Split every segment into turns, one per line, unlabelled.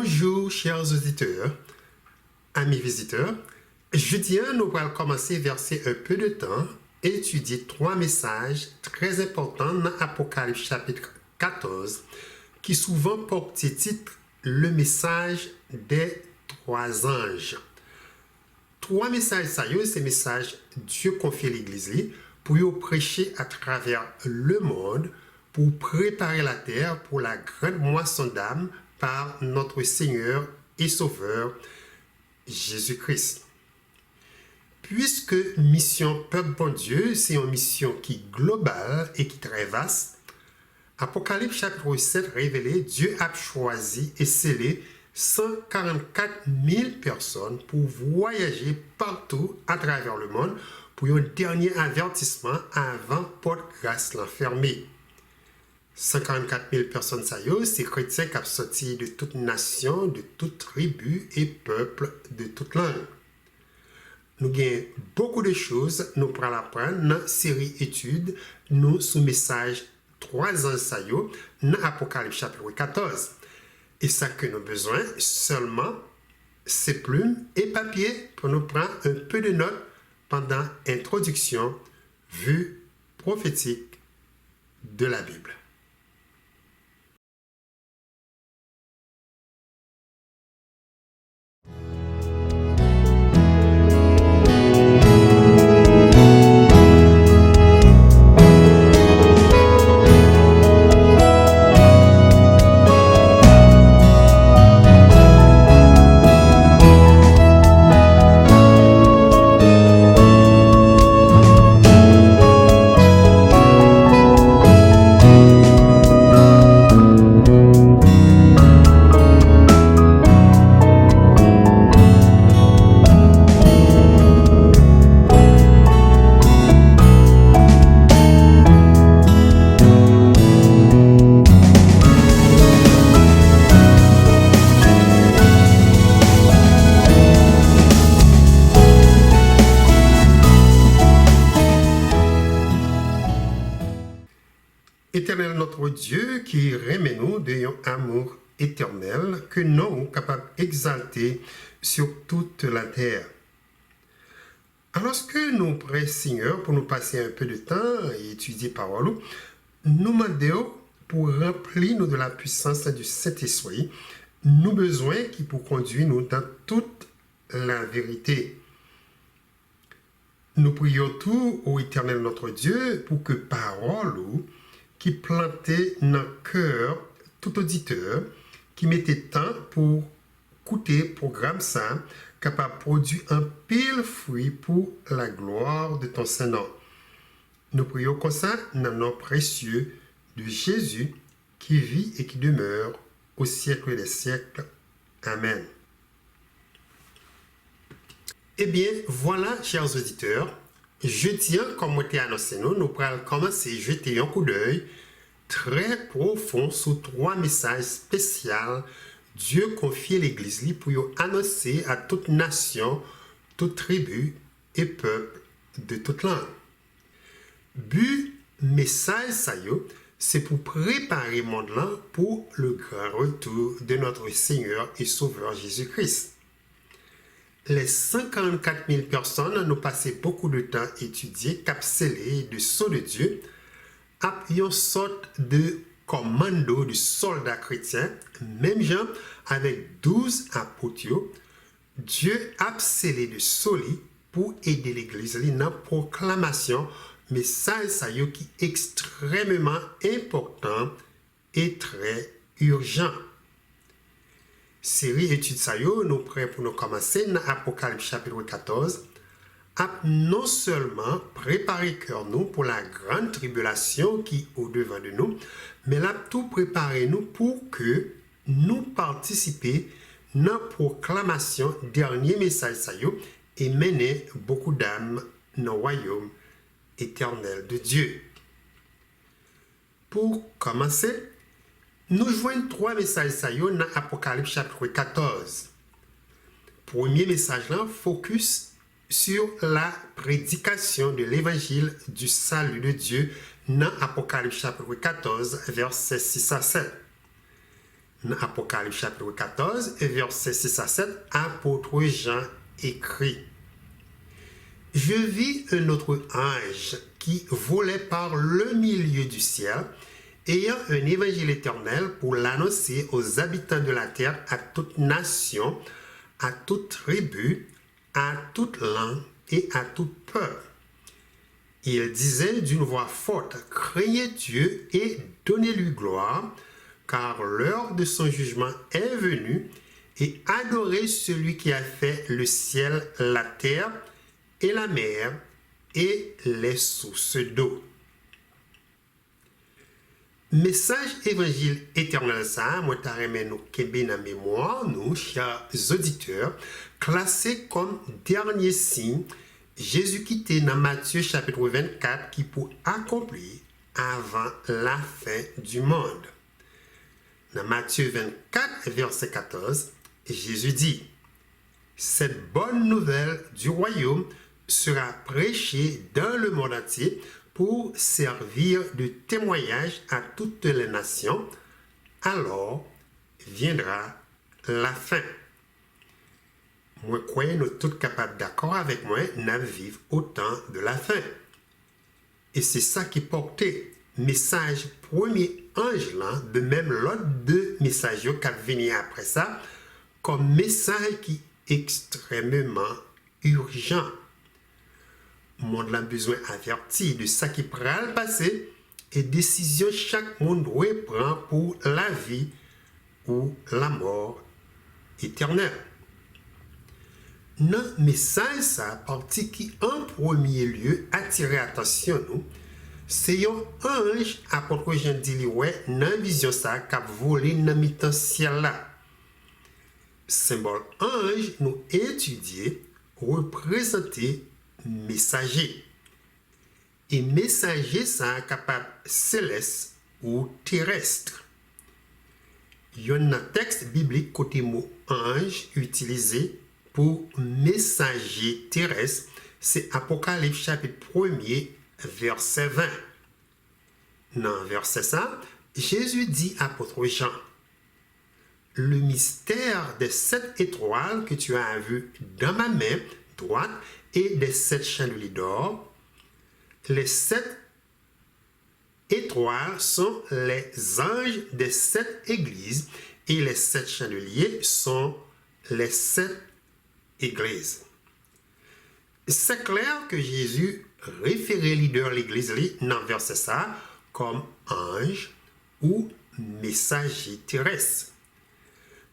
Bonjour, chers auditeurs, amis visiteurs. Jeudi, nous allons commencer à verser un peu de temps et étudier trois messages très importants dans Apocalypse chapitre 14 qui souvent portent titre le message des trois anges. Trois messages, c'est le message Dieu confie à l'Église pour y prêcher à travers le monde pour préparer la terre pour la grande moisson d'âmes par notre Seigneur et Sauveur Jésus-Christ. Puisque mission Peuple bon Dieu, c'est une mission qui est globale et qui est très vaste, Apocalypse chapitre 7 révélé, Dieu a choisi et scellé 144 000 personnes pour voyager partout à travers le monde pour un dernier avertissement avant porte grâce l'enfermé. 144 000 personnes, c'est chrétiens qui ont sorti de toute nation, de toute tribu et peuple de toute langue. Nous avons beaucoup de choses, nous prenons apprendre dans la série études, nous sous message 3 ans, dans Apocalypse chapitre 14. Et ça que nous avons besoin seulement, c'est plumes et papier pour nous prendre un peu de notes pendant l'introduction, vue prophétique de la Bible. Éternel notre Dieu, qui remet nous de un amour éternel que nous sommes capables d'exalter sur toute la terre. Alors que nous prions Seigneur pour nous passer un peu de temps et étudier parole, nous demandons pour remplir nous de la puissance du Saint-Esprit, nous besoin qui pour conduire nous dans toute la vérité. Nous prions tout au Éternel notre Dieu pour que parole qui plantait dans le cœur tout auditeur, qui mettait temps pour écouter programme ça, capable de produire un pile fruit pour la gloire de ton Saint-Nom. Nous prions comme ça dans le nom précieux de Jésus, qui vit et qui demeure au siècle des siècles. Amen. Eh bien, voilà, chers auditeurs, jeudi, comme on t'a annoncé, nous allons commencer à jeter un coup d'œil très profond sur 3 messages spéciaux Dieu confie à l'Église pour annoncer à toute nation, toute tribu et peuple de toute langue. But message c'est pour préparer le monde là pour le grand retour de notre Seigneur et Sauveur Jésus-Christ. Les 144 000 personnes nous passé beaucoup de temps à étudier, capsélé de sceau de Dieu, à une sorte de commando de soldats chrétiens, même gens avec 12 apôtres. Dieu a scellé de soli pour aider l'Église dans la proclamation, message qui est extrêmement important et très urgent. Série études nous prêts pour nous commencer dans Apocalypse chapitre 14 a non seulement préparé cœur nous pour la grande tribulation qui est au-devant de nous, mais l'a tout préparé nous pour que nous participions dans la proclamation dernier message et mener beaucoup d'âmes dans le royaume éternel de Dieu. Pour commencer, nous joignons 3 messages dans Apocalypse chapitre 14. Premier message là, focus sur la prédication de l'évangile du salut de Dieu dans Apocalypse chapitre 14, versets 6 à 7. Dans Apocalypse chapitre 14, verset 6 à 7, apôtre Jean écrit: Je vis un autre ange qui volait par le milieu du ciel, ayant un évangile éternel pour l'annoncer aux habitants de la terre, à toute nation, à toute tribu, à toute langue et à tout peuple. Il disait d'une voix forte: Craignez Dieu et donnez-lui gloire, car l'heure de son jugement est venue, et adorez celui qui a fait le ciel, la terre et la mer et les sources d'eau. Message évangile éternel ça, moi t'arrête nous kebe dans mémoire, nous, chers auditeurs, classé comme dernier signe, Jésus quitté dans Matthieu chapitre 24 qui pour accomplir avant la fin du monde. Dans Matthieu 24, verset 14, Jésus dit: Cette bonne nouvelle du royaume sera prêchée dans le monde entier pour servir de témoignage à toutes les nations, alors viendra la fin. Moi, crois nous tous capables d'accord avec moi, nous vivons au temps de la fin. Et c'est ça qui portait message premier ange là, de même l'autre deux messages qui viennent après ça, comme message qui est extrêmement urgent. Le monde a besoin averti de ça qui pourra le passer et décision chaque monde doit prendre pour la vie ou la mort éternelle. Dans le message, ça partie qui en premier lieu attire attention nous, c'est un ange, apôtre Jean dit ouais, dans la vision ça qui a volé dans le ciel là. Symbole ange nous étudier, représenter messager. Et messager ça capable céleste ou terrestre. Il y a un texte biblique côté mot ange utilisé pour messager terrestre, c'est Apocalypse chapitre 1er, verset 20. Dans verset ça, Jésus dit à apôtre Jean: Le mystère des 7 étoiles que tu as vu dans ma main droite et des 7 chandeliers d'or, les 7 étoiles sont les anges des 7 églises et les 7 chandeliers sont les 7 églises. C'est clair que Jésus référait leader l'église dans verset ça comme ange ou messager terrestre.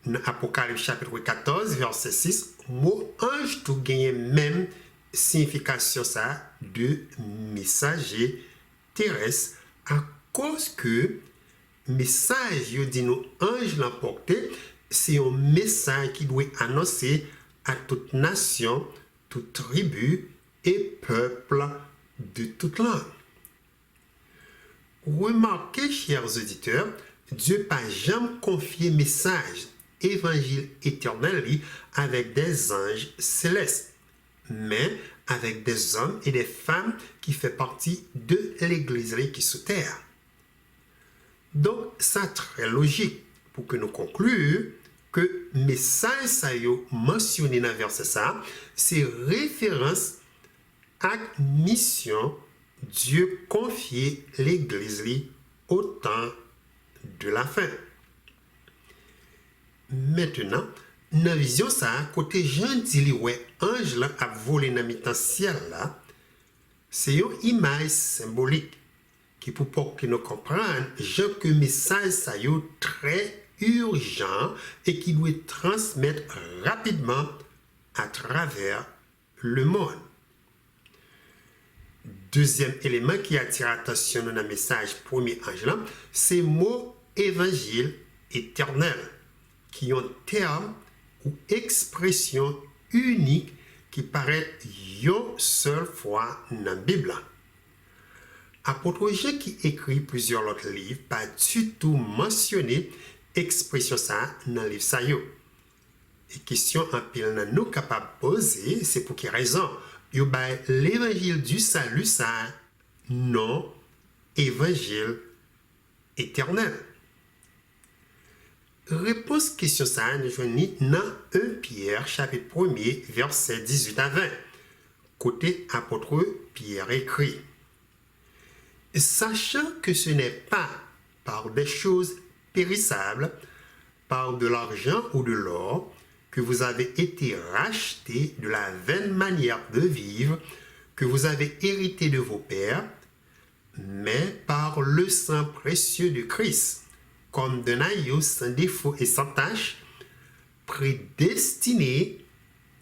Dans Apocalypse chapitre 14, verset 6, mot ange tout gagne même signification ça de messager terrestre à cause que message yo dit nous ange l'emporté, c'est un message qui doit annoncer à toute nation, toute tribu et peuple de toute langue. Remarquez, chers auditeurs, Dieu n'a jamais confié message évangile éternel avec des anges célestes, mais avec des hommes et des femmes qui font partie de l'église qui est sous terre. Donc, c'est très logique pour que nous concluions que le message ça mentionné dans le verset ça, c'est référence à la mission Dieu confiée l'église au temps de la fin. Maintenant, dans la vision ça, côté Jean dit ouais, ange là a volé dans le ciel là, c'est une image symbolique qui pour que nous comprenions que le message ça est très urgent et qui doit transmettre rapidement à travers le monde. Deuxième élément qui attire l'attention dans le message premier ange là, c'est le mot évangile éternel, qui est un terme ou expression unique qui paraît une seule fois dans la Bible. Apôtre Jean qui écrit plusieurs autres livres, pas du tout mentionné expression ça dans le livre ça yo. Et question en pile nous capable poser, c'est pour quelle raison? Yo ba l'évangile du salut ça non évangile éternel. Réponse question ça nous joignons dans 1 Pierre chapitre 1er verset 18 à 20. Côté apôtre Pierre écrit: Sachant que ce n'est pas par des choses périssables, par de l'argent ou de l'or, que vous avez été rachetés de la vaine manière de vivre que vous avez hérité de vos pères, mais par le sang précieux de Christ, comme d'un agneau sans défaut et sans tache, prédestiné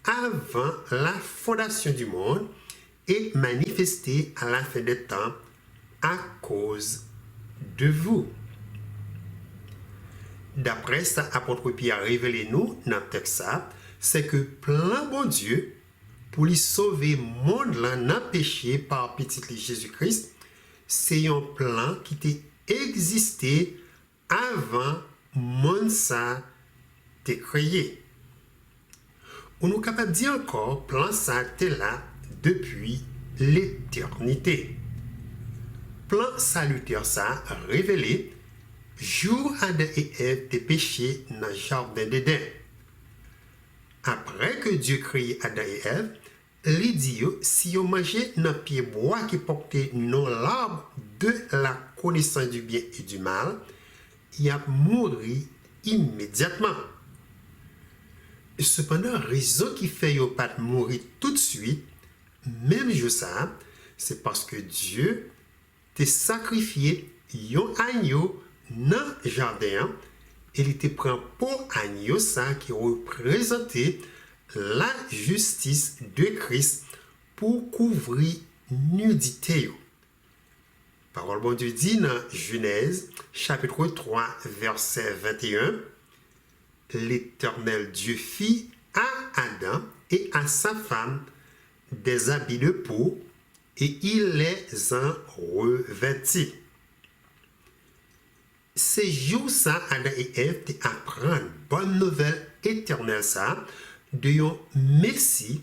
avant la fondation du monde et manifesté à la fin des temps à cause de vous. D'après ça, apôtre Pierre révélé nous dans le texte, c'est que plein bon Dieu, pour lui sauver le monde là dans le péché par petit Jésus-Christ, c'est un plan qui était existé avant le monde ça t'est créé. On est capable de dire encore, plan ça était là depuis l'éternité. Plan salutaire ça révélé jour Adam et Ève étaient péchés dans le jardin d'Éden. Après que Dieu créé Adam et Ève, il dit si vous mangez dans le pied bois qui portait dans l'arbre de la connaissance du bien et du mal, il a mouru immédiatement. Cependant, raison qui fait qu'il pas mourir tout de suite, même je ça, c'est parce que Dieu t'a sacrifié un agneau dans le jardin et il te prend pour agneau ça qui représentait la justice de Christ pour couvrir nudité. Parole bon Dieu dit dans Genèse chapitre 3 verset 21, l'Éternel Dieu fit à Adam et à sa femme des habits de peau et il les en revêtit. Ces jours ça, Adam et Ève apprennent bonne nouvelle éternelle ça, de un Messie,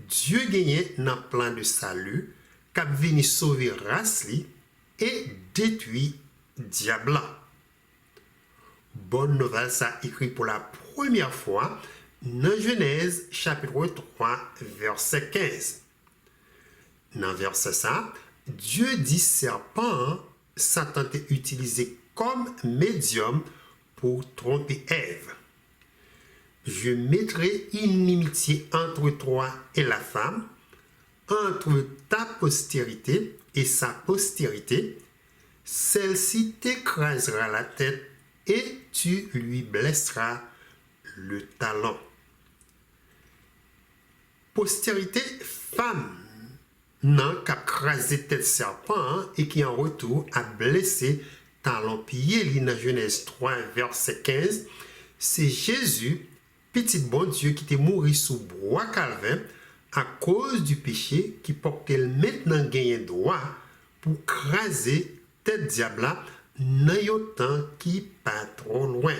Dieu gagnait dans le plan de salut, qui venu sauver race et détruire diable. Bonne nouvelle ça écrit pour la première fois dans Genèse chapitre 3 verset 15. Dans verset ça, Dieu dit serpent, Satan est utilisé comme médium pour tromper Ève. Je mettrai inimitié entre toi et la femme, entre ta postérité et sa postérité. Celle-ci t'écrasera la tête et tu lui blesseras le talon. Postérité, femme, non, qui a crasé tête serpent et qui en retour a blessé talon pied. Dans Genèse 3, verset 15, c'est Jésus, petit bon Dieu, qui était mort sous bois calvin à cause du péché, qui portait maintenant gagné droit pour craser tête diable dans un temps qui pas trop loin.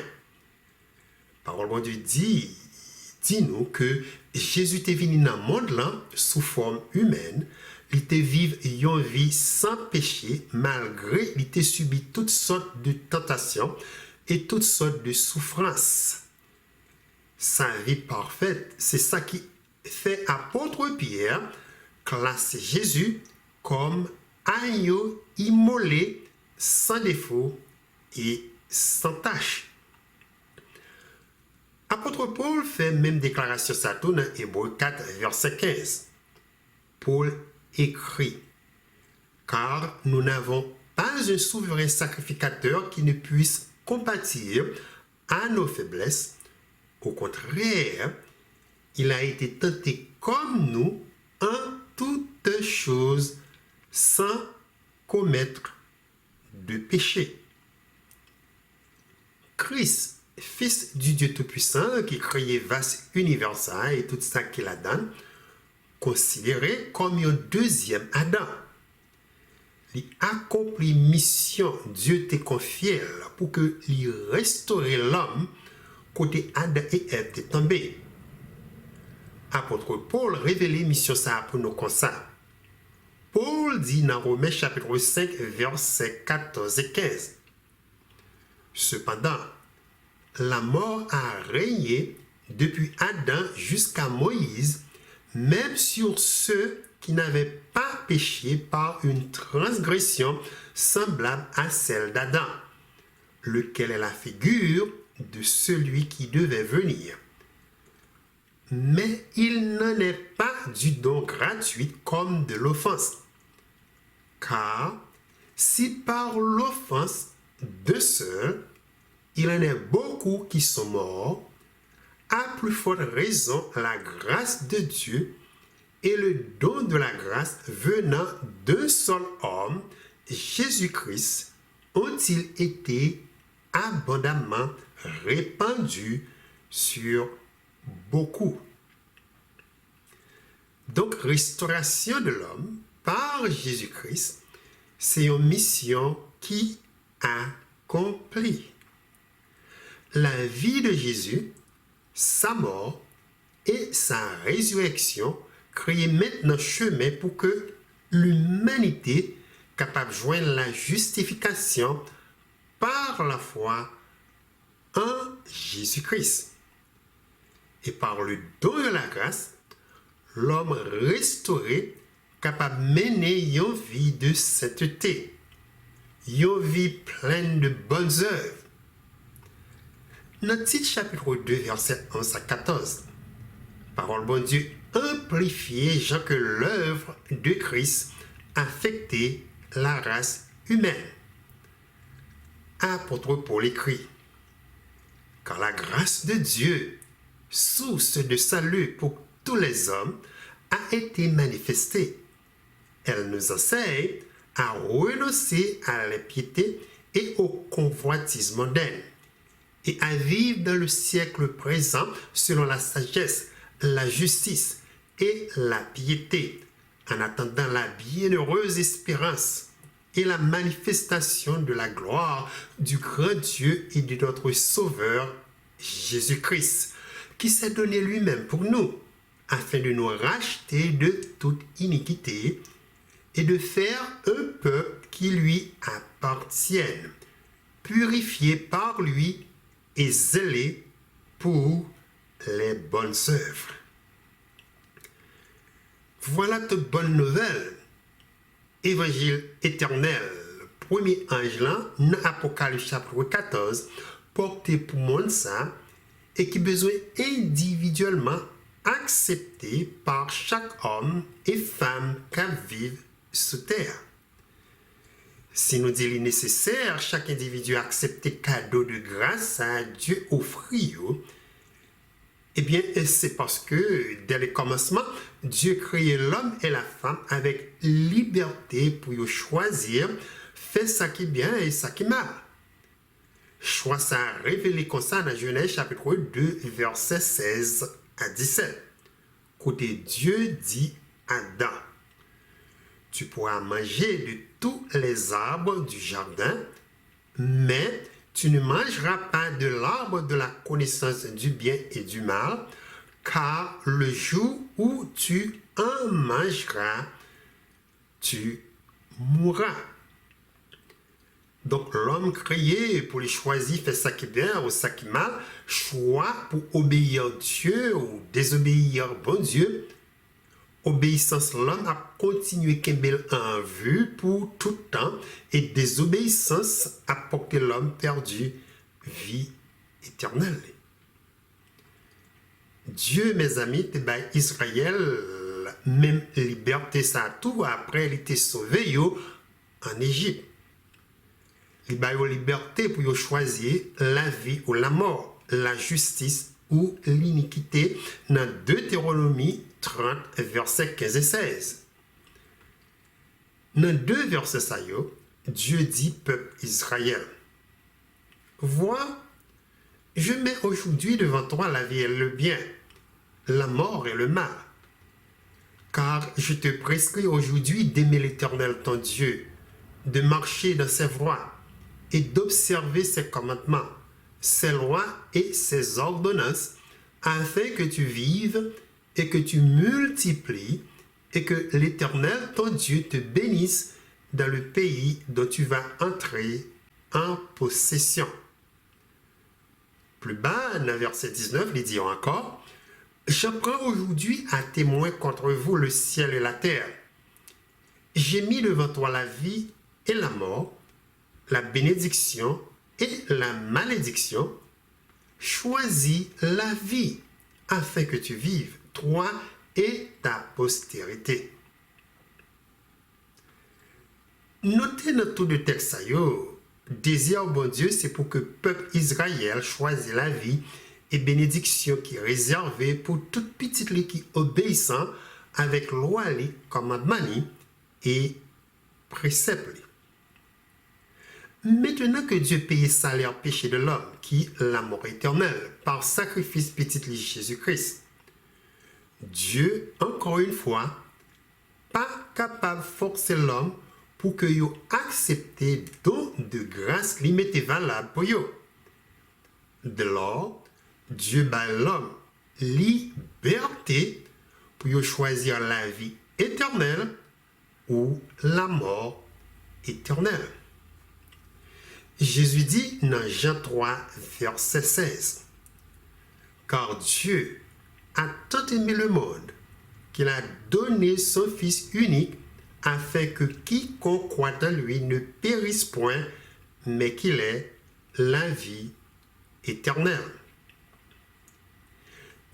Parole bon Dieu dit nous que Jésus est venu dans le monde là sous forme humaine. Il était vivre une vie sans péché, malgré il était subi toutes sortes de tentations et toutes sortes de souffrances. Sa vie parfaite, c'est ça qui fait apôtre Pierre classer Jésus comme agneau immolé sans défaut et sans tache. Apôtre Paul fait même déclaration ça dans Hébreux 4 verset 15. Paul écrit: car nous n'avons pas un souverain sacrificateur qui ne puisse compatir à nos faiblesses. Au contraire, il a été tenté comme nous en toutes choses sans commettre de péché. Christ, Fils du Dieu Tout-Puissant, qui créait vaste univers et tout ça qu'il a donné, considéré comme un deuxième Adam. Il accomplit mission Dieu t'a confié pour que il restaure l'homme côté Adam et Ève est tombé. Apôtre Paul révélait mission ça pour nous comme ça. Paul dit dans Romains chapitre 5 versets 14 et 15. Cependant, la mort a régné depuis Adam jusqu'à Moïse, même sur ceux qui n'avaient pas péché par une transgression semblable à celle d'Adam, lequel est la figure de celui qui devait venir. Mais il n'en est pas du don gratuit comme de l'offense. Car si par l'offense de seul, il en est beaucoup qui sont morts, à plus forte raison la grâce de Dieu et le don de la grâce venant d'un seul homme, Jésus-Christ, ont-ils été abondamment répandus sur beaucoup. Donc, restauration de l'homme par Jésus-Christ, c'est une mission qui accomplit. La vie de Jésus, sa mort et sa résurrection créent maintenant chemin pour que l'humanité capable de joindre la justification par la foi en Jésus-Christ. Et par le don de la grâce, l'homme restauré capable de mener une vie de sainteté, une vie pleine de bonnes œuvres. Notre titre chapitre 2, verset 11 à 14. Parole bon Dieu, amplifiez Jean que l'œuvre de Christ affectait la race humaine. Apôtre Paul écrit, car la grâce de Dieu, source de salut pour tous les hommes, a été manifestée. Elle nous enseigne à renoncer à l'impiété et au convoitisme mondain, et à vivre dans le siècle présent selon la sagesse, la justice et la piété, en attendant la bienheureuse espérance et la manifestation de la gloire du grand Dieu et de notre Sauveur, Jésus-Christ, qui s'est donné lui-même pour nous, afin de nous racheter de toute iniquité et de faire un peuple qui lui appartienne, purifié par lui et zélé pour les bonnes œuvres. Voilà toute bonne nouvelle. Évangile éternel, premier ange là, dans Apocalypse chapitre 14, porté pour monde ça, et qui besoin individuellement accepté par chaque homme et femme qui vivent sur terre. Si nous disons nécessaire, chaque individu accepter cadeau de grâce à Dieu offrit, eh bien, c'est parce que dès le commencement, Dieu créait l'homme et la femme avec liberté pour choisir, faire ça qui est bien et ça qui est mal. Choix ça révélé comme ça dans Genèse chapitre 2, versets 16 à 17. Côté Dieu dit à Adam, tu pourras manger de tous les arbres du jardin, mais tu ne mangeras pas de l'arbre de la connaissance du bien et du mal, car le jour où tu en mangeras, tu mourras. Donc l'homme créé pour les choisir, faire ça qui est bien ou ça qui est mal, choix pour obéir Dieu ou désobéir bon Dieu. Obéissance, l'homme a continué Kembel en vue pour tout temps et désobéissance a porté l'homme perdu vie éternelle. Dieu, mes amis, Israël, même liberté ça tout après il était sauvé en Égypte. Il a eu liberté pour choisir la vie ou la mort, la justice ou l'iniquité dans Deutéronomie 30, versets 15 et 16. Dans deux versets, Dieu dit peuple Israël, vois, je mets aujourd'hui devant toi la vie et le bien, la mort et le mal. Car je te prescris aujourd'hui d'aimer l'Éternel ton Dieu, de marcher dans ses voies et d'observer ses commandements, ses lois et ses ordonnances, afin que tu vives et que tu multiplies et que l'Éternel ton Dieu te bénisse dans le pays dont tu vas entrer en possession. plus bas, dans verset 19, il dit encore, « Je prends aujourd'hui à témoin contre vous le ciel et la terre. J'ai mis devant toi la vie et la mort, la bénédiction et la malédiction. Choisis la vie afin que tu vives, toi et ta postérité. » Notez dans tout le texte, désir bon Dieu, c'est pour que le peuple Israël choisisse la vie et bénédiction qui est réservée pour toute petite qui obéissant avec loi, commandement et préceptes. Maintenant que Dieu paye salaire péché de l'homme, qui est la mort éternelle, par sacrifice petit Jésus-Christ, Dieu, encore une fois, pas capable de forcer l'homme pour que vous acceptez don de grâce limité valable pour vous. De lors, Dieu bat l'homme liberté pour choisir la vie éternelle ou la mort éternelle. Jésus dit dans Jean 3, verset 16, « Car Dieu a tant aimé le monde qu'il a donné son Fils unique afin que quiconque croit en lui ne périsse point, mais qu'il ait la vie éternelle. »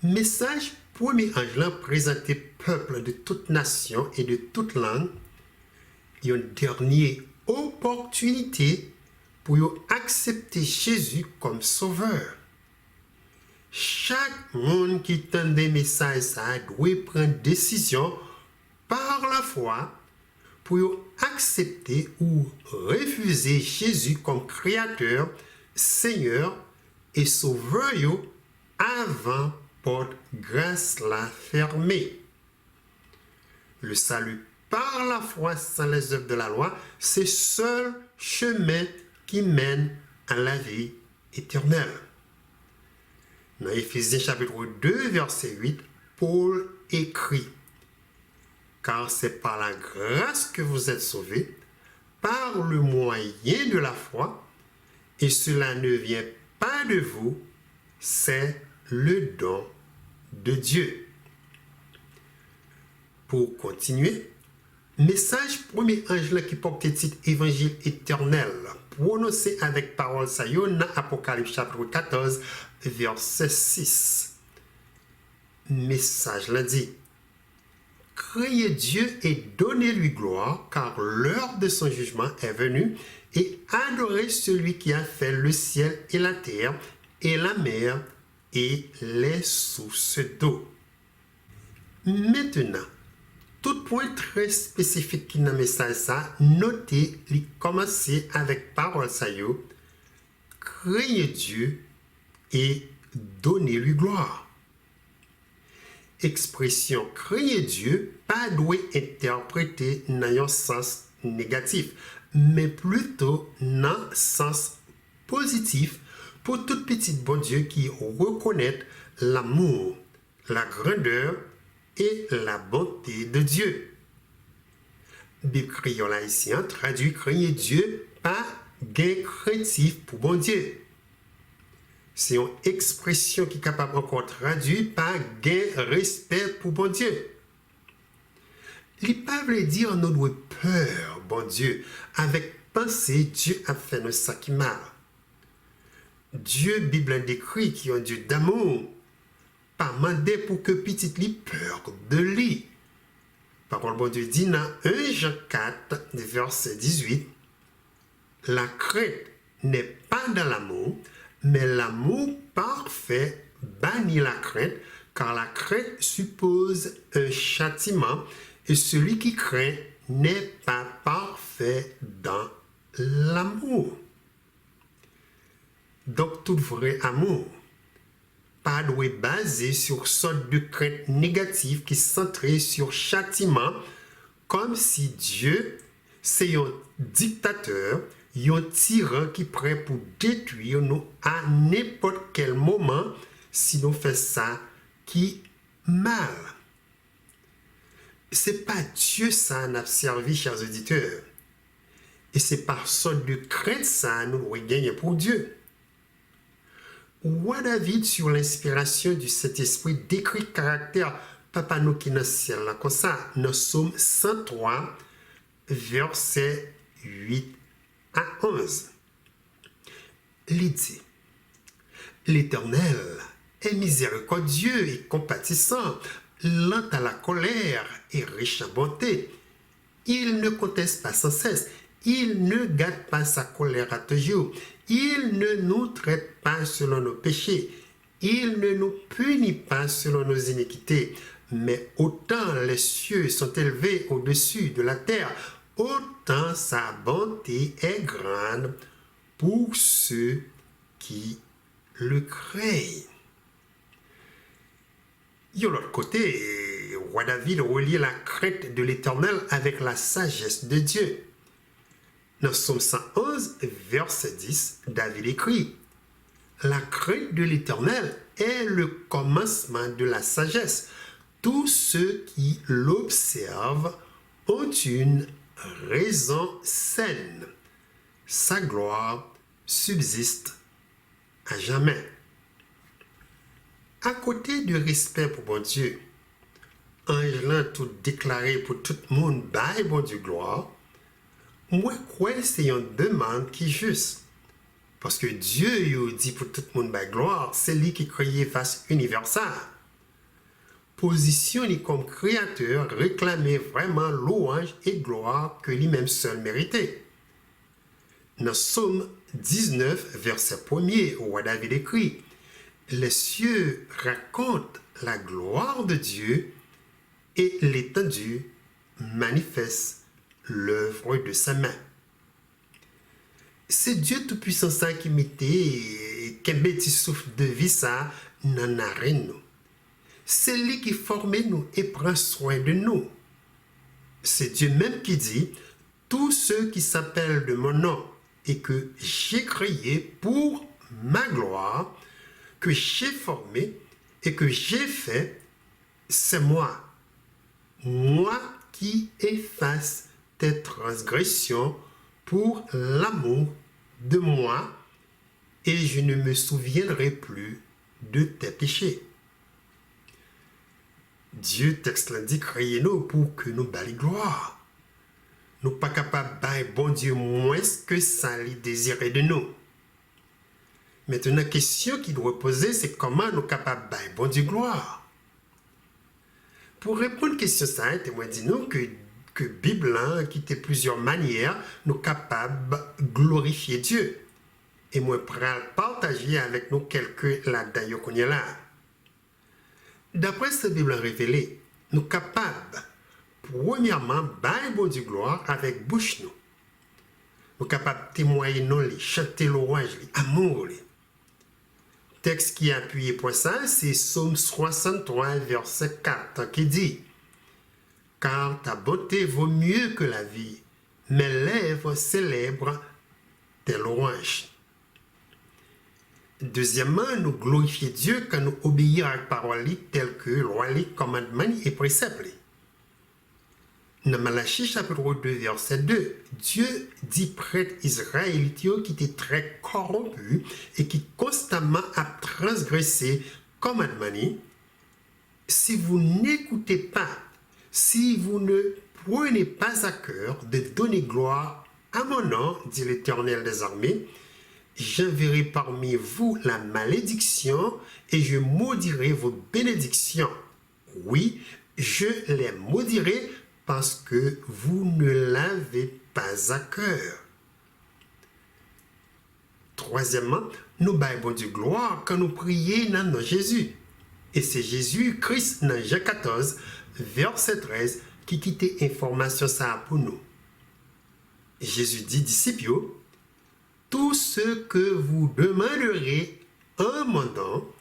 Message premier ange présenté peuple de toute nation et de toute langue, une dernière opportunité pour accepter Jésus comme sauveur. Chaque monde qui tend des messages ça doit prendre décision par la foi pour accepter ou refuser Jésus comme créateur, Seigneur et sauveur avant porte grâce la fermée. Le salut par la foi sans les œuvres de la loi, c'est seul chemin qui mène à la vie éternelle. Dans Éphésiens chapitre 2, verset 8, Paul écrit, « Car c'est par la grâce que vous êtes sauvés, par le moyen de la foi, et cela ne vient pas de vous, c'est le don de Dieu. » Pour continuer, message premier ange qui porte le titre Évangile éternel, prononcé avec parole saillot dans Apocalypse chapitre 14, verset 6. Message là dit, « Craignez Dieu et donnez-lui gloire, car l'heure de son jugement est venue, et adorez celui qui a fait le ciel et la terre, et la mer, et les sources d'eau. » Maintenant, tout point très spécifique qui dans le message ça, notez, il commence avec parole saillot, craignez Dieu et donnez-lui gloire. Expression craignez Dieu pas doit interpréter dans un sens négatif, mais plutôt dans un sens positif pour tout petit bon Dieu qui reconnaît l'amour, la grandeur et la bonté de Dieu. Bible créole haïtien traduit craignez Dieu par gain craintif pour bon Dieu. C'est une expression qui est capable encore traduire par gain respect pour bon Dieu. Il ne pas veut dire nous devons peur, bon Dieu, avec pensée Dieu a fait nous ça qui mal. Dieu, Bible décrit, qui est un Dieu d'amour, pas mandé pour que petite li peur de lui. Parole bon Dieu dit dans 1 Jean 4, verset 18, « La crainte n'est pas dans l'amour, mais l'amour parfait bannit la crainte, car la crainte suppose un châtiment, et celui qui craint n'est pas parfait dans l'amour. » Donc, tout vrai amour pas doit baser sur sorte de crainte négative qui centrée sur châtiment, comme si Dieu c'est un dictateur, un tyran qui est prêt pour détruire nous à n'importe quel moment si nous faisons ça qui mal. C'est pas Dieu ça n'a servi, chers auditeurs. Et c'est par sorte de crainte ça nous devons gagner pour Dieu. Roi David, sur l'inspiration du Saint-Esprit, décrit le caractère Papa nous qui est dans le ciel, là, comme ça, dans Psaume 103, versets 8 à 11. Il dit, l'Éternel est miséricordieux et compatissant, lent à la colère et riche en bonté. Il ne conteste pas sans cesse, il ne garde pas sa colère à toujours, il ne nous traite pas selon nos péchés, il ne nous punit pas selon nos iniquités. Mais autant les cieux sont élevés au-dessus de la terre, autant sa bonté est grande pour ceux qui le craignent. De l'autre côté, roi David relie la crainte de l'Éternel avec la sagesse de Dieu. Dans Psaume 111, verset 10, David écrit « La crainte de l'Éternel est le commencement de la sagesse. Tous ceux qui l'observent ont une raison saine. Sa gloire subsiste à jamais. » À côté du respect pour bon Dieu, Angelin tout déclaré pour tout le monde, bye bon Dieu gloire, moi crois que c'est une demande qui est juste. Parce que Dieu il dit pour tout le monde bye gloire, c'est lui qui créé face universelle. Positionné comme créateur, réclamer vraiment louange et gloire que lui-même seul méritait. Dans Psaume 19, verset 1er, roi David écrit « Les cieux racontent la gloire de Dieu et l'étendue manifeste l'œuvre de sa main. » C'est Dieu Tout-Puissant ça qui mettait qu'un petit souffle de vie ça dans l'arène nous. C'est lui qui forme nous et prend soin de nous. C'est Dieu même qui dit « Tous ceux qui s'appellent de mon nom et que j'ai créé pour ma gloire, que j'ai formé et que j'ai fait, c'est moi. Moi qui efface tes transgressions pour l'amour de moi et je ne me souviendrai plus de tes péchés. » Dieu, texte l'a dit, créez nous pour que nous bali gloire. Nous pas capables de bon Dieu moins que ça lui désirait de nous. Maintenant, la question qui doit poser, c'est comment nous capables de bon Dieu gloire. Pour répondre à la question ça, moi dis nous que Bible qui a plusieurs manières, nous capables de glorifier Dieu. Et moi, pour partager avec nous quelques là-dedans qu'on est là. D'après cette Bible révélée, nous sommes capables, premièrement, de bon Dieu gloire avec bouche nous. Nous sommes capables de témoigner nous, chanter l'orage, l'amour. Texte qui appuie pour ça, c'est Psaume 63, verset 4, qui dit « Car ta beauté vaut mieux que la vie, mes lèvres célèbrent tes louanges. » Deuxièmement, nous glorifions Dieu quand nous obéissons à la parole telle que loi, commandement et préceptes. Dans Malachie chapitre 2, verset 2, Dieu dit prêtre israélite qui était très corrompu et qui constamment a transgressé commandement. Si vous n'écoutez pas, si vous ne prenez pas à cœur de donner gloire à mon nom, dit l'Éternel des armées, j'enverrai parmi vous la malédiction et je maudirai vos bénédictions. Oui, je les maudirai parce que vous ne l'avez pas à cœur. Troisièmement, nous baillons Dieu gloire quand nous prions dans notre Jésus. Et c'est Jésus, Christ, dans Jean 14, verset 13, qui quitte information ça pour nous. Jésus dit, disciples, tout ce que vous demanderez en mon nom,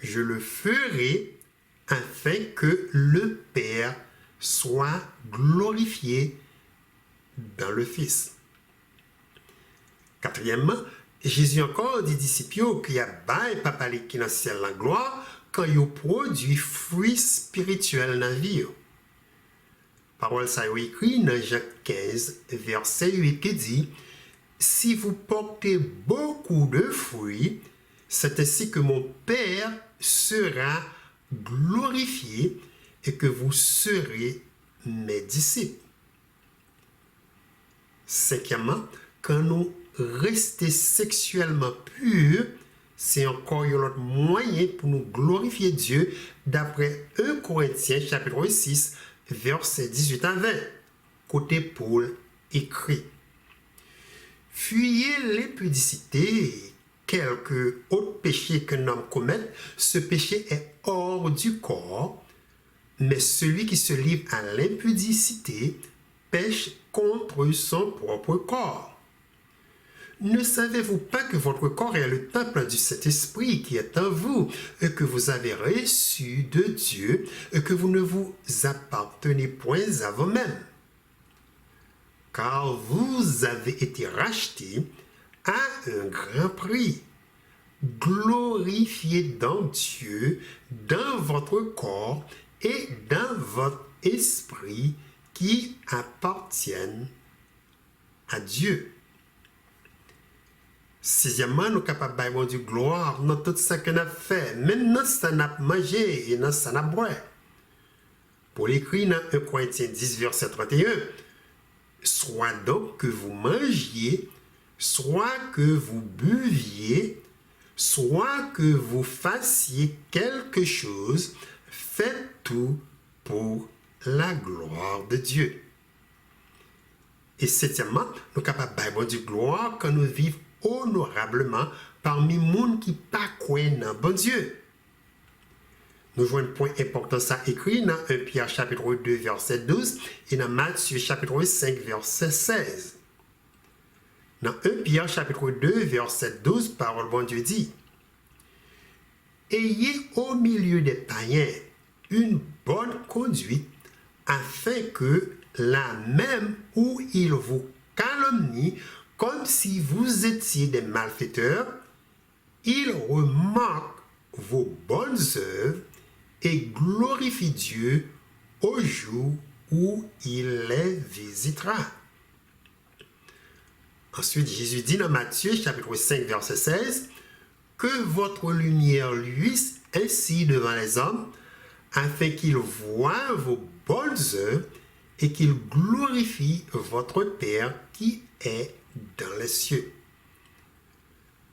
je le ferai afin que le Père soit glorifié dans le Fils. Quatrièmement, Jésus encore dit disciples qu'il y a bail papa qui dans le ciel la gloire quand il produit fruits spirituels dans la vie. Parole ça est écrit dans Jean 15, verset 8 qui dit « Si vous portez beaucoup de fruits, C'est ainsi que mon Père sera glorifié et que vous serez mes disciples. Cinquièmement, quand nous restons sexuellement purs, c'est encore un autre moyen pour nous glorifier Dieu d'après 1 Corinthiens chapitre 6, versets 18 à 20. Côté Paul écrit: fuyez l'impudicité, quelque autre péché qu'un homme commette, ce péché est hors du corps, mais celui qui se livre à l'impudicité pêche contre son propre corps. Ne savez-vous pas que votre corps est le temple du Saint-Esprit qui est en vous, et que vous avez reçu de Dieu, et que vous ne vous appartenez point à vous-même? Car vous avez été rachetés à un grand prix. Glorifiez donc Dieu dans votre corps et dans votre esprit qui appartiennent à Dieu. Sixièmement, nous sommes capables de avoir du gloire dans tout ce qu'on a fait, même dans ce qu'on a mangé et dans ce qu'on a boire. Pour l'écrit dans 1 Corinthiens 10, verset 31, soit donc que vous mangiez, soit que vous buviez, soit que vous fassiez quelque chose, faites tout pour la gloire de Dieu. Et septièmement, nous sommes capables d'avoir du gloire quand nous vivons honorablement parmi les gens qui ne croient pas dans bon Dieu. Nous jouons un point important ça écrit dans 1 Pierre chapitre 2 verset 12 et dans Matthieu chapitre 5 verset 16. Dans 1 Pierre chapitre 2 verset 12, parole bon Dieu dit: ayez au milieu des païens une bonne conduite, afin que là même où ils vous calomnient comme si vous étiez des malfaiteurs, ils remarquent vos bonnes œuvres et glorifient Dieu au jour où il les visitera. Ensuite, Jésus dit dans Matthieu chapitre 5 verset 16, que votre lumière luise ainsi devant les hommes, afin qu'ils voient vos bonnes œuvres et qu'ils glorifient votre Père qui est dans les cieux.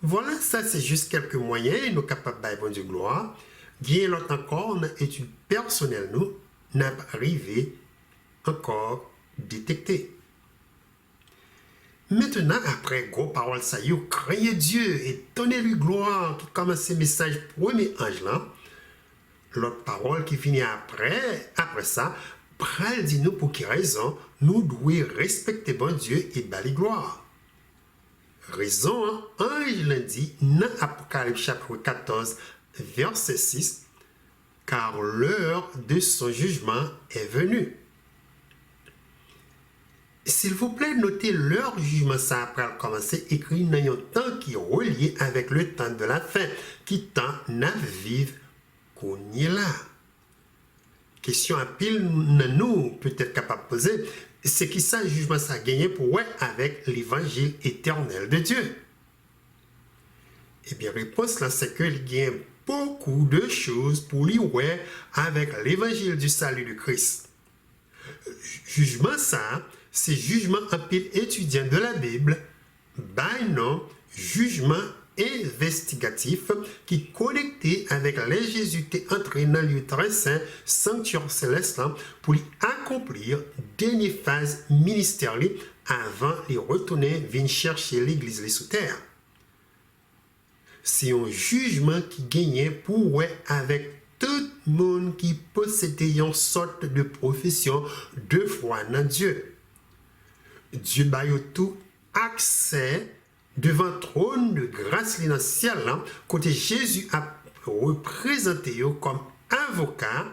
Voilà, ça c'est juste quelques moyens nous capables d'avoir du gloire. Bien l'autre encore, dans l'étude personnelle, nous n'a pas arrivé encore détecté. Maintenant, après gros paroles, ça y est, craignez Dieu et donnez-lui gloire, qui commence ce message premier ange là. L'autre parole qui finit après ça, pral dit nous pour quelle raison nous devons respecter bon Dieu et bali gloire. Raison, ange l'a dit dans Apocalypse chapitre 14, verset 6, car l'heure de son jugement est venue. S'il vous plaît, notez l'heure du jugement, ça après commencer écrit dans un temps qui est relié avec le temps de la fin, qui tend à vivre qu'on y est là. Question à pile, nous peut-être capable de poser, c'est qui ça, jugement, ça a gagné pour ouais avec l'évangile éternel de Dieu? Eh bien, réponse là, c'est qu'il y a beaucoup de choses pour lui ouais avec l'évangile du salut de Christ. Jugement, ça, c'est jugement en pile étudiant de la Bible, ben non, jugement investigatif qui connecté avec les Jésuites entrés dans le lieu très saint, sanctuaire céleste, pour y accomplir dernière phase ministérielle avant de retourner venir chercher l'église sous terre. C'est un jugement qui gagnait pour ouais avec tout le monde qui possédait une sorte de profession de foi dans Dieu. Dieu a tout accès devant le trône de grâce dans le ciel, côté Jésus a représenté comme avocat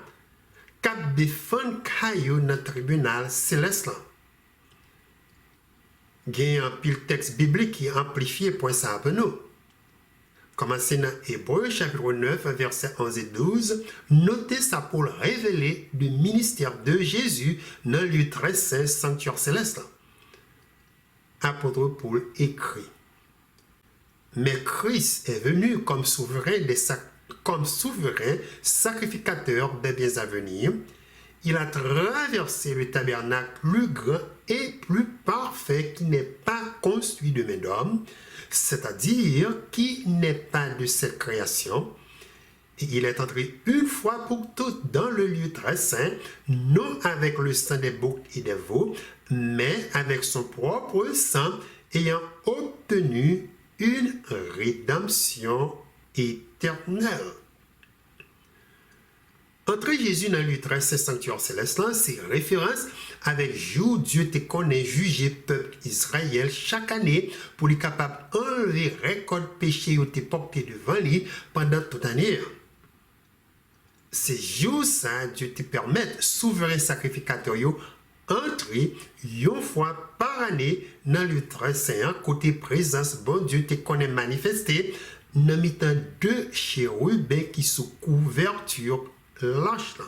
qui défend dans le tribunal céleste. Il y a un pile texte biblique qui est amplifié pour ça pour nous. Commencez dans Hébreux chapitre 9, versets 11 et 12, notez ça pour révéler le ministère de Jésus dans le lieu très saint sanctuaire céleste. Apôtre Paul écrit: Mais Christ est venu comme comme souverain sacrificateur des biens à venir. Il a traversé le tabernacle plus grand et plus parfait qui n'est pas construit de main d'homme, c'est-à-dire qui n'est pas de cette création. Et il est entré une fois pour toutes dans le lieu très saint, non avec le sang des boucs et des veaux, mais avec son propre sang, ayant obtenu une rédemption éternelle. Entrer Jésus dans le très saint sanctuaire céleste, c'est référence avec jour Dieu te connaît juger peuple Israël chaque année pour lui capable enlever récolte péché ou te porter devant lui pendant toute l'année. C'est jour ça Dieu te permet souverain sacrificateur entrer une fois par année dans le très saint côté présence bon Dieu te connaît manifesté dans mitan deux chérubins qui sous couverture lâche là.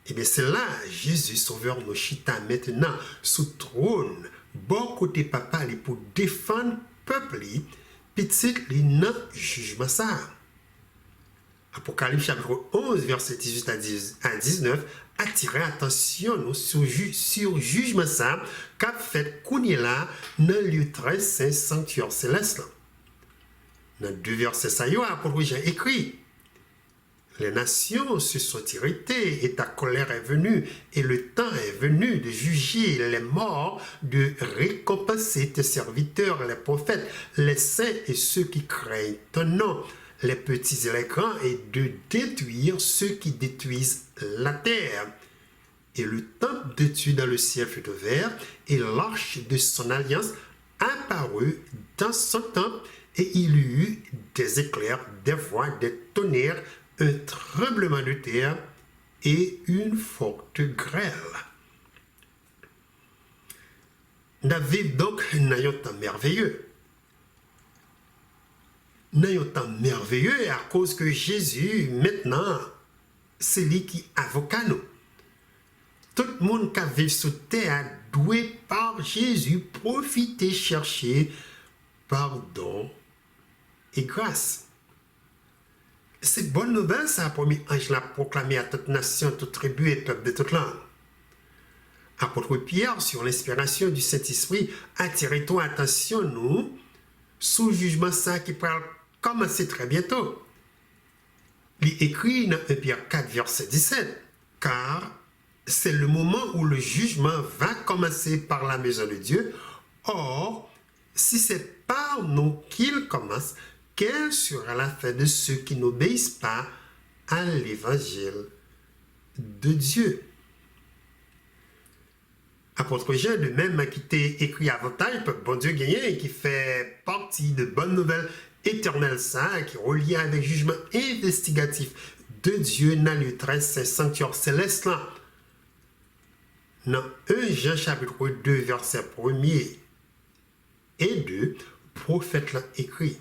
Et bien c'est là Jésus sauveur nos chita maintenant sous trône bon côté papa li pour défendre peuple li petit li nan jugement ça. Apocalypse chapitre 11 verset 18 à 19 attirer attention nous sur jugement ça qu'a fait kounya là dans le très saint sanctuaire céleste là. Dans deux versets ça yo apôtre Jean écrit: les nations se sont irritées et ta colère est venue, et le temps est venu de juger les morts, de récompenser tes serviteurs, les prophètes, les saints et ceux qui craignent ton nom, les petits et les grands, et de détruire ceux qui détruisent la terre. Et le temple de Dieu dans le ciel fut ouvert, et l'arche de son alliance apparut dans son temple, et il y eut des éclairs, des voix, des tonnerres, un tremblement de terre et une forte grêle. David donc n'a un temps merveilleux. N'a un temps merveilleux à cause que Jésus maintenant c'est lui qui avocat nous. Tout le monde qui vit sur terre doit par Jésus profiter chercher pardon et grâce. C'est bonne nouvelle, ça a promis ange l'a proclamé à toute nation, toute tribu et peuple de toute langue. Apôtre Pierre, sur l'inspiration du Saint-Esprit, attire ton attention, nous, sous jugement ça qui parle commencer très bientôt. Il écrit dans 1 Pierre 4, verset 17, car c'est le moment où le jugement va commencer par la maison de Dieu. Or, si c'est par nous qu'il commence, quelle sera la fin de ceux qui n'obéissent pas à l'évangile de Dieu? Apôtre Jean, de même, qui t'a écrit avantage, peuple bon Dieu gagné, et qui fait partie de bonnes nouvelles éternelles, ça, qui est relié avec le jugement investigatif de Dieu dans le très saint sanctuaire céleste. Là. Dans 1 Jean chapitre 2, verset 1er et 2, prophète l'a écrit: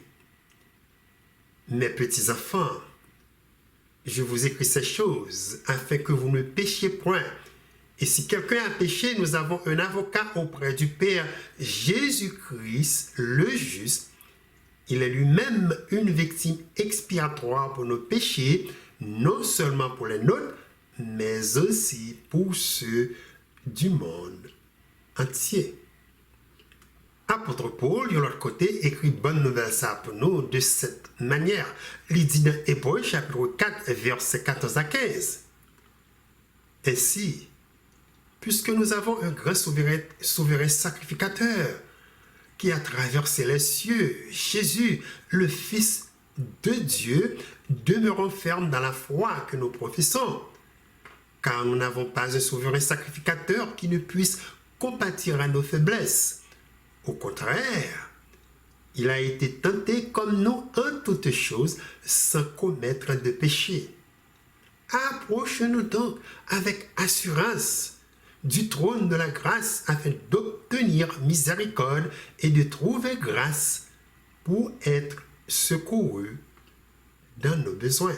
mes petits enfants, je vous écris ces choses afin que vous ne péchiez point. Et si quelqu'un a péché, nous avons un avocat auprès du Père, Jésus-Christ, le juste. Il est lui-même une victime expiatoire pour nos péchés, non seulement pour les nôtres, mais aussi pour ceux du monde entier. Apôtre Paul, de l'autre côté, écrit bonne nouvelle ça pour nous de cette manière. Il dit dans Hébreux chapitre 4, versets 14 à 15. Ainsi, puisque nous avons un grand souverain sacrificateur qui a traversé les cieux, Jésus, le Fils de Dieu, demeurons fermes dans la foi que nous professons, car nous n'avons pas un souverain sacrificateur qui ne puisse compatir à nos faiblesses. Au contraire, il a été tenté comme nous en toutes choses, sans commettre de péché. Approchons-nous donc avec assurance du trône de la grâce afin d'obtenir miséricorde et de trouver grâce pour être secouru dans nos besoins.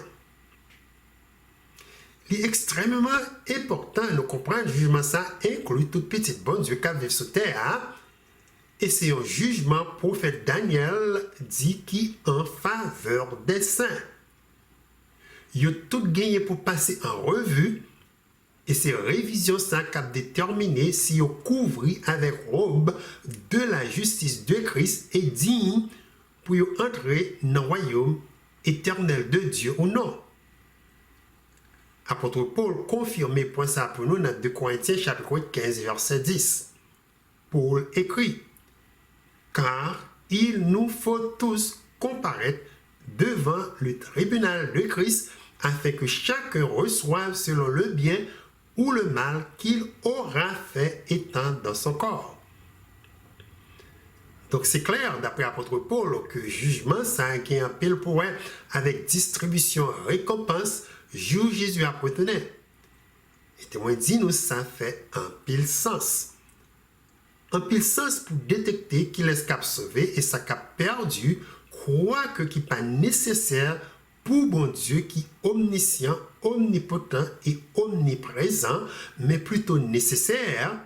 Il est extrêmement important de comprendre le jugement ça inclut toute petite bonne Dieu qui vit sur terre. Et c'est un jugement prophète Daniel dit qui en faveur des saints. Ils ont tout gagné pour passer en revue et ces révisions ça cap déterminer si ils couvrir avec robe de la justice de Christ et digne pour entrer dans le royaume éternel de Dieu ou non. Apôtre Paul confirme point ça pour nous dans 2 Corinthiens chapitre 15 verset 10. Paul écrit: car il nous faut tous comparaître devant le tribunal de Christ afin que chacun reçoive selon le bien ou le mal qu'il aura fait étant dans son corps. Donc c'est clair, d'après l'apôtre Paul, que jugement, ça a un pile pour avec distribution récompense, jour Jésus appartenait. Et témoin dit nous, ça fait un pile sens. Un pile sens pour détecter qu'il est cap sauvé et ça cap perdu, croit que qui pas nécessaire pour bon Dieu qui est omniscient, omnipotent et omniprésent, mais plutôt nécessaire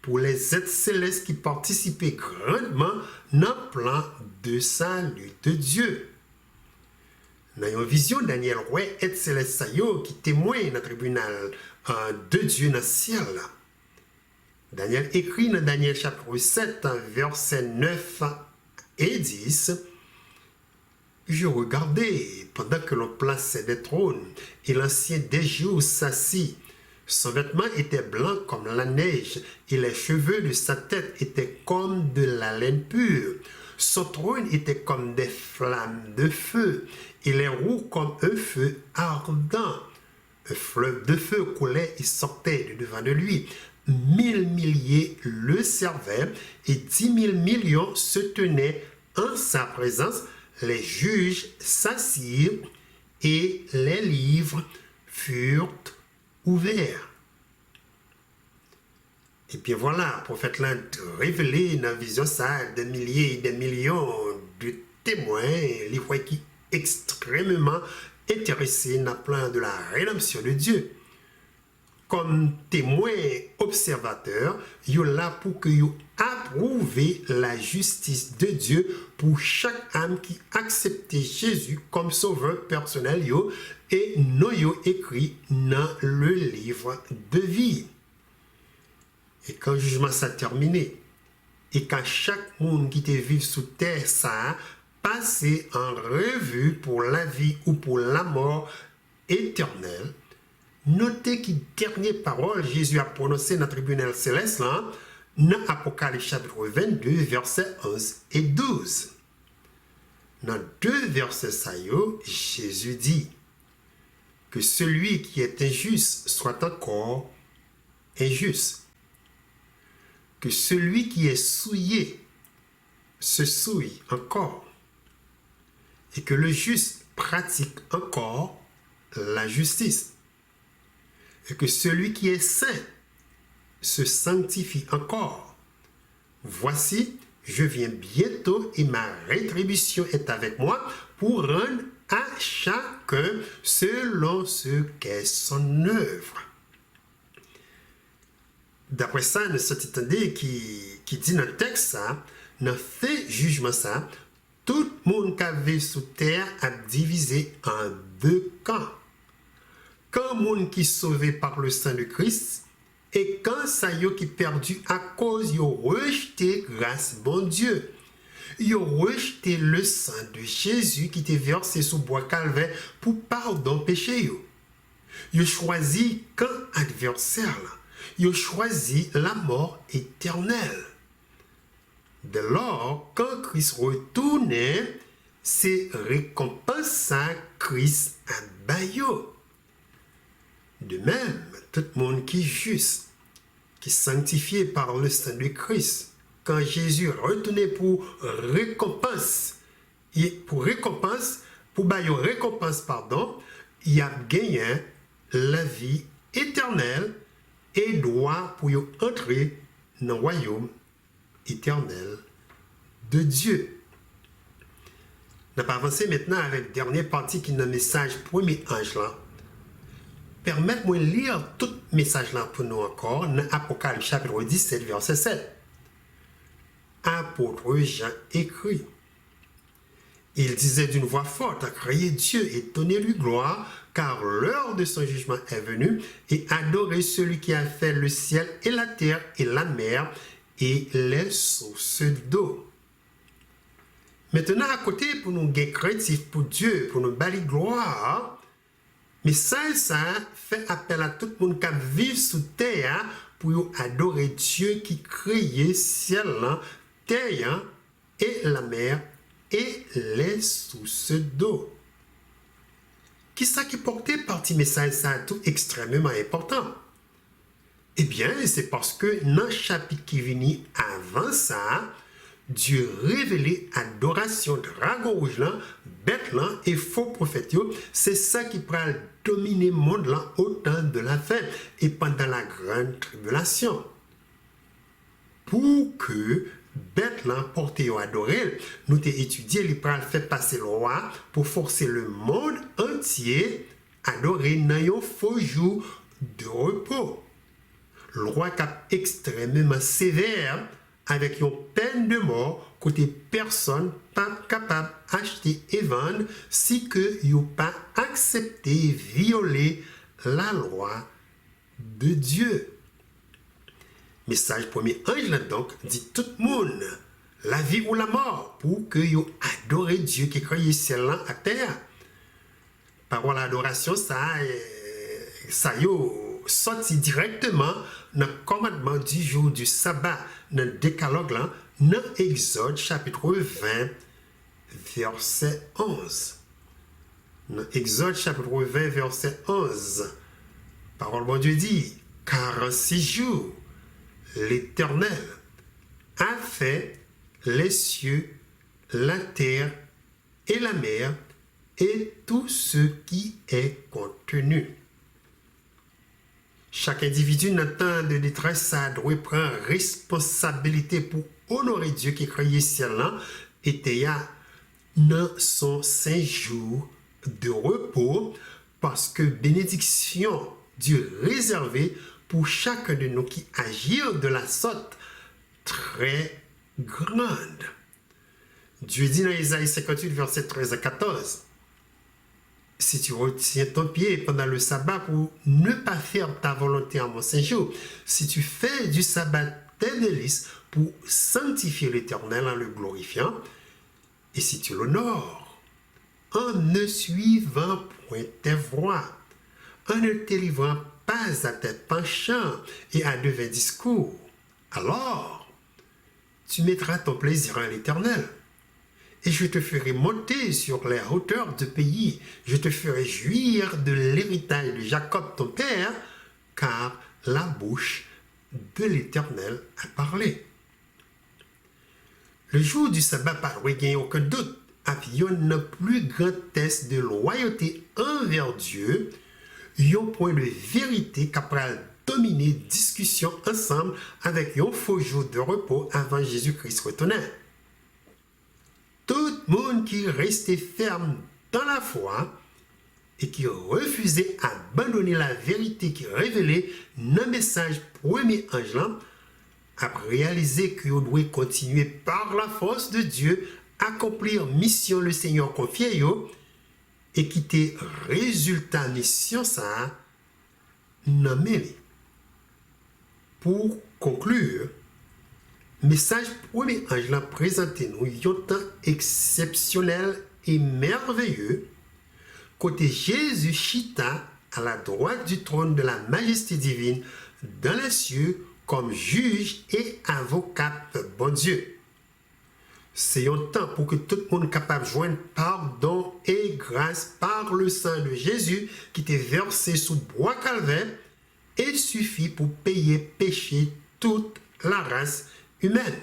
pour les êtres célestes qui participaient grandement dans le plan de salut de Dieu. Dans une vision, Daniel ouais être céleste qui témoigne dans le tribunal de Dieu dans le ciel. Daniel écrit dans Daniel chapitre 7, versets 9 et 10. Je regardais pendant que l'on plaçait des trônes et l'ancien des jours s'assit. Son vêtement était blanc comme la neige et les cheveux de sa tête étaient comme de la laine pure. Son trône était comme des flammes de feu et les roues comme un feu ardent. Un fleuve de feu coulait et sortait de devant de lui. 1000 milliers le servaient et 10 000 millions se tenaient en sa présence. Les juges s'assirent et les livres furent ouverts. Et bien voilà, le prophète l'a révélé dans la vision ça des milliers et des millions de témoins, les voix qui extrêmement intéressés dans le plan de la rédemption de Dieu. Comme témoins observateurs, ils sont là pour que vous approuvez la justice de Dieu pour chaque âme qui accepte Jésus comme sauveur personnel et nous écrit dans le livre de vie. Et quand le jugement s'est terminé, et quand chaque monde qui te vit sous terre ça passé en revue pour la vie ou pour la mort éternelle, notez que dernière parole Jésus a prononcé dans le tribunal céleste là, dans Apocalypse chapitre 22, versets 11 et 12. Dans deux versets ça Jésus dit que celui qui est injuste soit encore injuste. Que celui qui est souillé se souille encore. Et que le juste pratique encore la justice. Et que celui qui est saint se sanctifie encore. Voici, je viens bientôt et ma rétribution est avec moi pour rendre à chacun selon ce qu'est son œuvre. D'après ça, nous sommes entendus qui dit dans le texte ça, dans le fait jugement ça, tout le monde qui avait sous terre a divisé en deux camps. Quand monde qui est sauvé par le sang de Christ et quand ça y est qui est perdu à cause de rejeté grâce bon Dieu. Ils ont rejeté le sang de Jésus qui était versé sous bois calvaire pour pardon péché. Ils ont choisi camp adversaire. Ils ont choisi la mort éternelle. Dès lors, quand Christ retournait, c'est récompense à Christ à Bayo. De même, tout le monde qui est juste, qui est sanctifié par le sang de Christ, quand Jésus retournait pour récompense, pardon, il a gagné la vie éternelle et doit pour entrer dans le royaume éternel de Dieu. On va avancer maintenant avec la dernière partie qui est dans le message premier ange là. Permettez-moi de lire tout le message là pour nous encore dans Apocalypse chapitre 17 verset 7. apôtre Jean écrit. Il disait d'une voix forte, criez Dieu et donnez-lui gloire, car l'heure de son jugement est venue, et adorez celui qui a fait le ciel et la terre et la mer et les sources d'eau. Maintenant, à côté, pour nous être créatifs pour Dieu, pour nous bâtir gloire, mais ça fait appel à tout le monde qui vit sous terre pour adorer Dieu qui créait ciel, terre et la mer et les sources d'eau. Qui ça qui portait partie message ça tout extrêmement important? Eh bien, c'est parce que dans le chapitre qui vient avant ça, Dieu révélait adoration dragon rouge là, bête là et faux prophète. C'est ça qui pourra dominer le monde là au temps de la fin et pendant la grande tribulation. Pour que bête là porté ou adoré, nous t'ai étudié, il pourra faire passer le roi pour forcer le monde entier à adorer dans un faux jour de repos. Le roi cap extrêmement sévère avec une peine de mort côté personne pas capable d'acheter et vendre si que yo pas accepté violer la loi de Dieu. Message premier ange là donc dit tout le monde la vie ou la mort pour que yo adore Dieu qui crée ciel là à terre. Parole d'adoration ça yo sorti directement dans le commandement du jour du sabbat, dans le décalogue là, dans Exode chapitre 20, verset 11. Dans Exode chapitre 20, verset 11, parole de Dieu dit, car en 6 jours, l'Éternel a fait les cieux, la terre et la mer et tout ce qui est contenu. Chaque individu dans temps de détresse, ça doit prendre responsabilité pour honorer Dieu qui a créé ciel là et dans son 5 jours de repos parce que bénédiction Dieu réservée pour chacun de nous qui agit de la sorte très grande. Dieu dit dans Isaïe 58, verset 13 à 14. Si tu retiens ton pied pendant le sabbat pour ne pas faire ta volonté en mon séjour, si tu fais du sabbat tes délices pour sanctifier l'Éternel en le glorifiant, et si tu l'honores, en ne suivant point tes voies, en ne te livrant pas à tes penchants et à de vains discours, alors tu mettras ton plaisir en l'Éternel. Et je te ferai monter sur les hauteurs du pays. Je te ferai jouir de l'héritage de Jacob ton père, car la bouche de l'Éternel a parlé. Le jour du sabbat, par il n'y a aucun doute, avions un plus grand test de loyauté envers Dieu, un point de vérité capable dominer discussion ensemble avec un faux jour de repos avant Jésus-Christ retournait. Tout le monde qui restait ferme dans la foi et qui refusait d'abandonner la vérité qui révélait dans le message premier ange a réalisé qu'il doit continuer par la force de Dieu accomplir mission le Seigneur confié et quitter résultat mission ça nommé. Pour conclure, message premier ange l'a présenté nous un temps exceptionnel et merveilleux côté Jésus chita à la droite du trône de la majesté divine dans les cieux comme juge et avocat bon Dieu. C'est un temps pour que tout le monde capable de joindre pardon et grâce par le sang de Jésus qui était versé sous bois calvaire et suffit pour payer péché toute la race humaine.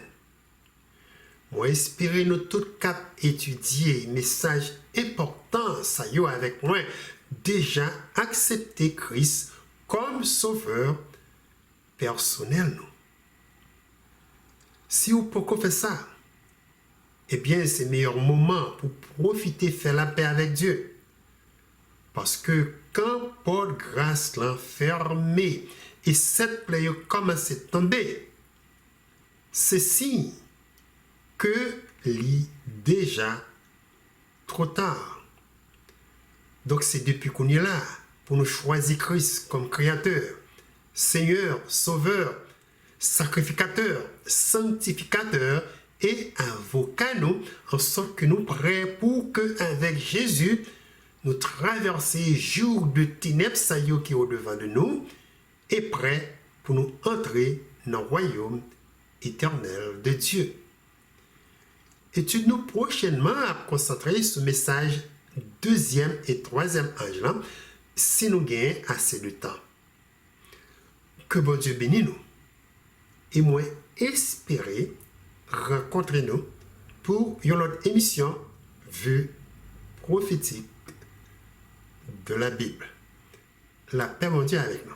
Moi, espérer nous tous cap étudier message important, ça y est avec moi, déjà accepter Christ comme sauveur personnel. Si vous pouvez faire ça, eh bien, c'est le meilleur moment pour profiter, faire la paix avec Dieu. Parce que quand porte grâce l'a fermé et cette plaie commence à tomber, c'est signe que l'est déjà trop tard. Donc c'est depuis qu'on est là, pour nous choisir Christ comme créateur, Seigneur, Sauveur, sacrificateur, sanctificateur et avocat nous, en sorte que nous prêts pour que avec Jésus, nous traverser jour de ténèbres qui est au-devant de nous et prêts pour nous entrer dans le royaume éternel de Dieu. Étude-nous prochainement à concentrer sur le message deuxième et troisième ange là, si nous gagnons assez de temps. Que bon Dieu bénisse nous. Et moi, espérer rencontrer nous pour une autre émission vue prophétique de la Bible. La paix mon Dieu avec nous.